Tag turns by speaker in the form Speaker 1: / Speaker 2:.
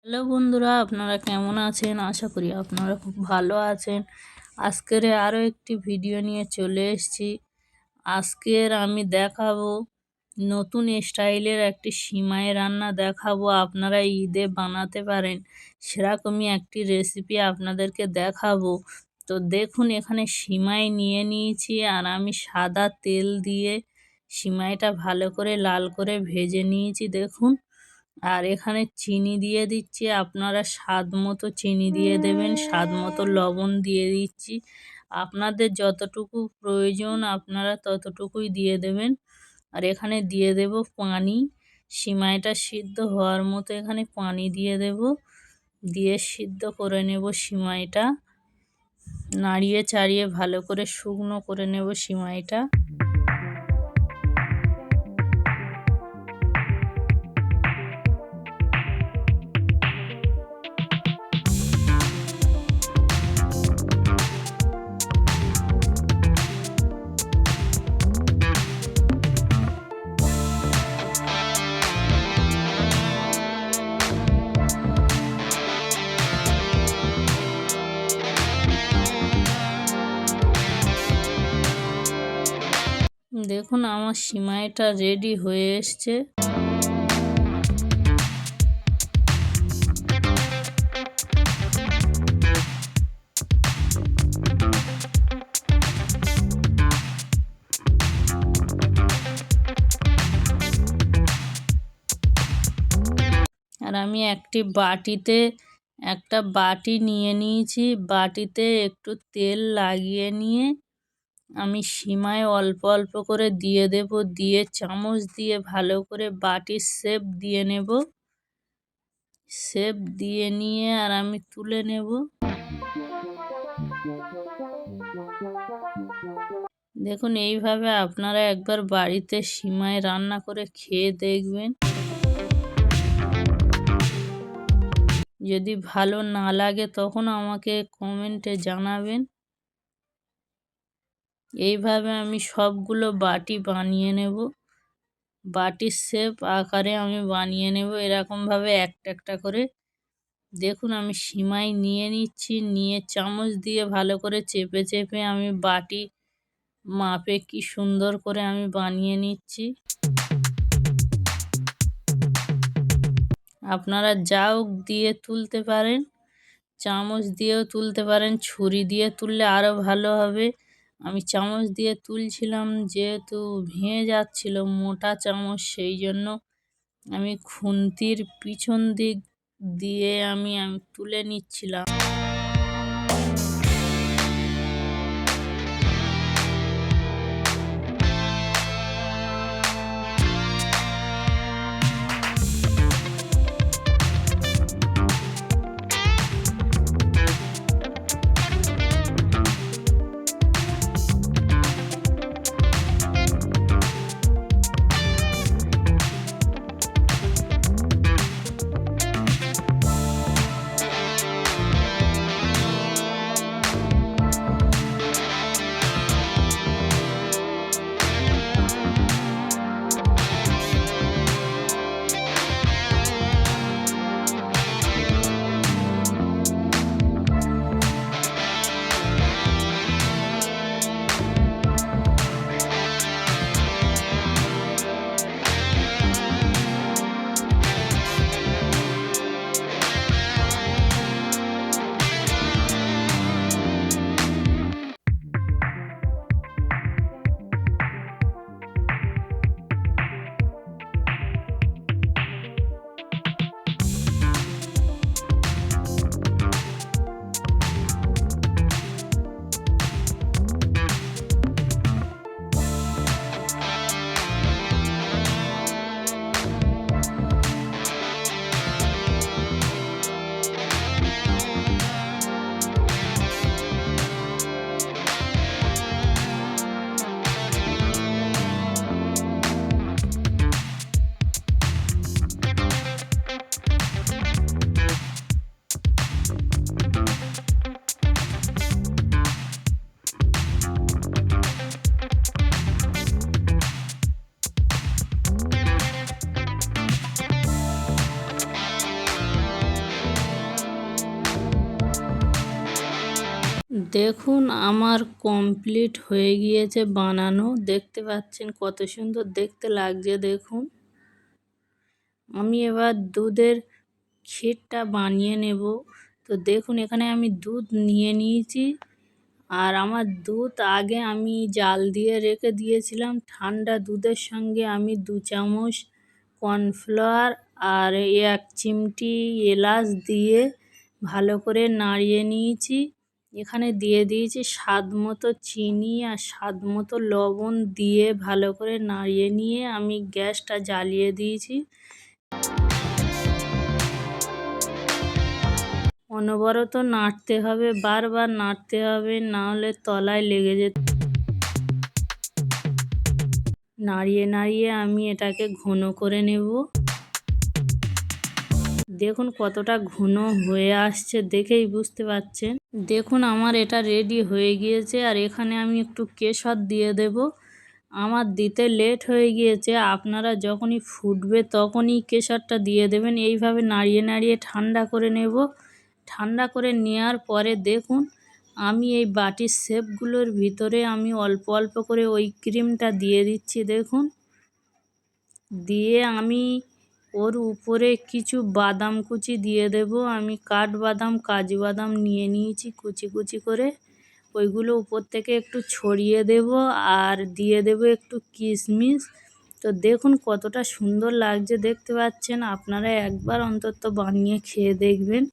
Speaker 1: Hello বন্ধুরা, আপনারা কেমন আছেন? আশা করি আপনারা খুব ভালো আছেন। আজকের আরও একটি ভিডিও নিয়ে চলে এসেছি। আজকের আমি দেখাবো নতুন স্টাইলের একটি সিমাই রান্না দেখাবো, আপনারা ঈদে বানাতে পারেন সেরকমই একটি রেসিপি আপনাদেরকে দেখাবো। তো দেখুন, এখানে সিমাই নিয়ে নিয়েছি আর আমি সাদা তেল দিয়ে সিমাইটা ভালো করে লাল করে ভেজে নিয়েছি দেখুন। আর এখানে চিনি দিয়ে দিচ্ছি, আপনারা স্বাদ মতো চিনি দিয়ে দেবেন, স্বাদ মতো লবণ দিয়ে দিচ্ছি। আপনাদের যতটুকু প্রয়োজন আপনারা ততটুকুই দিয়ে দেবেন। আর এখানে দিয়ে দেব পানি, সিমাইটা সিদ্ধ হওয়ার মতো এখানে পানি দিয়ে দেব, দিয়ে সিদ্ধ করে নেব সিমাইটা। নাড়িয়ে চাড়িয়ে ভালো করে শুকনো করে নেব সিমাইটা। দেখুন আমার সিমাইটা রেডি হয়ে এসছে। আর আমি একটা বাটি নিয়ে নিয়েছি, বাটিতে একটু তেল লাগিয়ে নিয়ে আমি সিমাই অল্প অল্প করে দিয়ে দেব, দিয়ে চামচ দিয়ে ভালো করে বাটির শেপ দিয়ে নেব। শেপ দিয়ে নিয়ে আর আমি তুলে নেব। দেখুন, এইভাবে আপনারা একবার বাড়িতে সিমাই রান্না করে খেয়ে দেখবেন। যদি ভালো না লাগে তখন আমাকে কমেন্টে জানাবেন। এইভাবে আমি সবগুলো বাটি বানিয়ে নেব, বাটির শেপ আকারে আমি বানিয়ে নেব এরকমভাবে একটা একটা করে। দেখুন আমি সিমাই নিয়ে নিচ্ছি, নিয়ে চামচ দিয়ে ভালো করে চেপে চেপে আমি বাটি মাপে কি সুন্দর করে আমি বানিয়ে নিচ্ছি। আপনারা জাউক দিয়ে তুলতে পারেন, চামচ দিয়েও তুলতে পারেন, ছুরি দিয়ে তুললে আরও ভালো হবে। আমি চামচ দিয়ে তুলছিলাম, যেহেতু ভেঙে যাচ্ছিল মোটা চামচ, সেই জন্য আমি খুন্তির পিছন দিক দিয়ে আমি তুলে নিচ্ছিলাম। দেখুন আমার কমপ্লিট হয়ে গিয়েছে বানানো, দেখতে পাচ্ছেন কত সুন্দর দেখতে লাগছে। দেখুন আমি এবার দুধের ক্ষীরটা বানিয়ে নেব। তো দেখুন এখানে আমি দুধ নিয়ে নিয়েছি, আর আমার দুধ আগে আমি জাল দিয়ে রেখে দিয়েছিলাম। ঠান্ডা দুধের সঙ্গে আমি 2 চামচ কর্নফ্লাওয়ার আর 1 চিমটি এলাচ দিয়ে ভালো করে নাড়িয়ে নিয়েছি। এখানে দিয়ে দিয়েছি স্বাদ মতো চিনি আর স্বাদ মতো লবণ দিয়ে ভালো করে নাড়িয়ে নিয়ে আমি গ্যাসটা জ্বালিয়ে দিয়েছি। অনবরত নাড়তে হবে, বারবার নাড়তে হবে, না হলে তলায় লেগে যেত। নাড়িয়ে নাড়িয়ে আমি এটাকে ঘন করে নেব। দেখুন কতটা ঘন হয়ে আসছে, দেখেই বুঝতে পারছেন। দেখুন আমার এটা রেডি হয়ে গিয়েছে, আর এখানে আমি একটু কেশর দিয়ে দেব। আমার দিতে লেট হয়ে গিয়েছে, আপনারা যখনই ফুটবে তখনই কেশরটা দিয়ে দেবেন। এইভাবে নাড়িয়ে নাড়িয়ে ঠান্ডা করে নেব। ঠান্ডা করে নেওয়ার পরে দেখুন আমি এই বাটির শেপগুলোর ভিতরে আমি অল্প অল্প করে ওই ক্রিমটা দিয়ে দিচ্ছি। দেখুন দিয়ে আমি ওর উপরে কিছু বাদাম কুচি দিয়ে দেব। আমি কাঠবাদাম কাজু বাদাম নিয়ে নিয়েছি কুচি কুচি করে, ওইগুলো উপর থেকে একটু ছড়িয়ে দেব, আর দিয়ে দেব একটু কিশমিশ। তো দেখুন কতটা সুন্দর লাগছে, দেখতে পাচ্ছেন। আপনারা একবার অন্তত বানিয়ে খেয়ে দেখবেন।